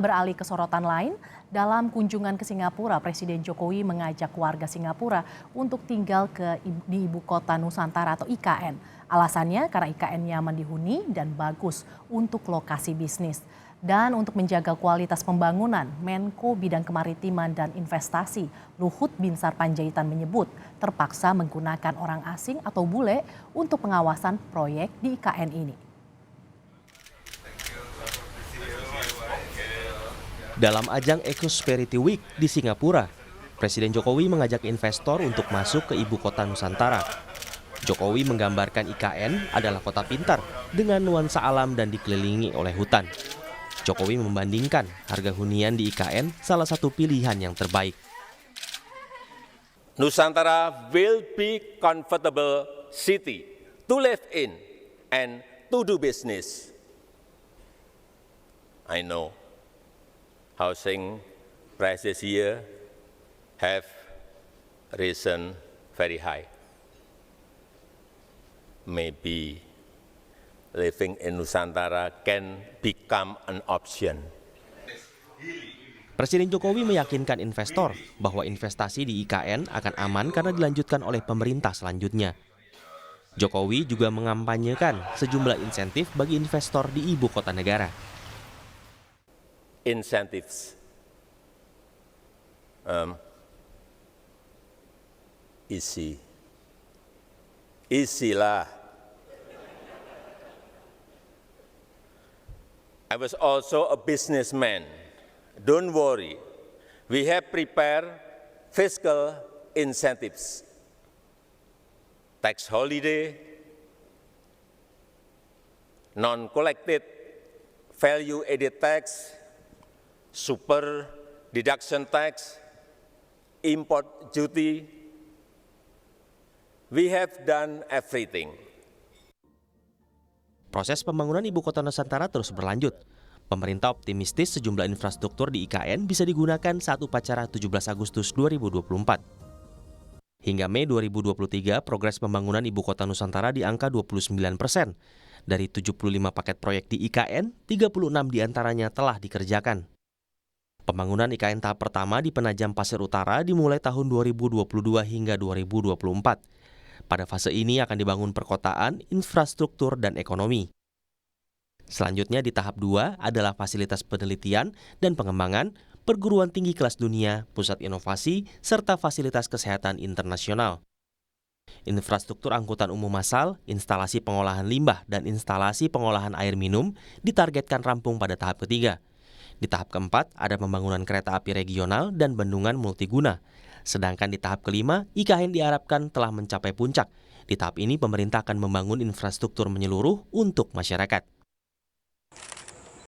Beralih ke sorotan lain, dalam kunjungan ke Singapura, Presiden Jokowi mengajak warga Singapura untuk tinggal di Ibu Kota Nusantara atau IKN. Alasannya karena IKN nyaman dihuni dan bagus untuk lokasi bisnis. Dan untuk menjaga kualitas pembangunan, Menko Bidang Kemaritiman dan Investasi Luhut Binsar Panjaitan menyebut terpaksa menggunakan orang asing atau bule untuk pengawasan proyek di IKN ini. Dalam ajang Ecosperity Week di Singapura, Presiden Jokowi mengajak investor untuk masuk ke Ibu Kota Nusantara. Jokowi menggambarkan IKN adalah kota pintar dengan nuansa alam dan dikelilingi oleh hutan. Jokowi membandingkan harga hunian di IKN salah satu pilihan yang terbaik. Nusantara will be comfortable city to live in and to do business. I know housing prices here have risen very high. Maybe living in Nusantara can become an option. Presiden Jokowi meyakinkan investor bahwa investasi di IKN akan aman karena dilanjutkan oleh pemerintah selanjutnya. Jokowi juga mengampanyekan sejumlah insentif bagi investor di ibu kota negara. Incentives. Easy lah. I was also a businessman. Don't worry. We have prepared fiscal incentives. Tax holiday, non-collected value-added tax, super deduction tax, import duty. We have done everything. Proses pembangunan Ibu Kota Nusantara terus berlanjut. Pemerintah optimistis sejumlah infrastruktur di IKN bisa digunakan saat upacara 17 Agustus 2024. Hingga Mei 2023, progres pembangunan Ibu Kota Nusantara di angka 29%. Dari 75 paket proyek di IKN, 36 diantaranya telah dikerjakan. Pembangunan IKN tahap pertama di Penajam Pasir Utara dimulai tahun 2022 hingga 2024. Pada fase ini akan dibangun perkotaan, infrastruktur, dan ekonomi. Selanjutnya di tahap 2 adalah fasilitas penelitian dan pengembangan, perguruan tinggi kelas dunia, pusat inovasi, serta fasilitas kesehatan internasional. Infrastruktur angkutan umum massal, instalasi pengolahan limbah, dan instalasi pengolahan air minum ditargetkan rampung pada tahap ketiga. Di tahap keempat ada pembangunan kereta api regional dan bendungan multiguna. Sedangkan di tahap kelima, IKN diharapkan telah mencapai puncak. Di tahap ini pemerintah akan membangun infrastruktur menyeluruh untuk masyarakat.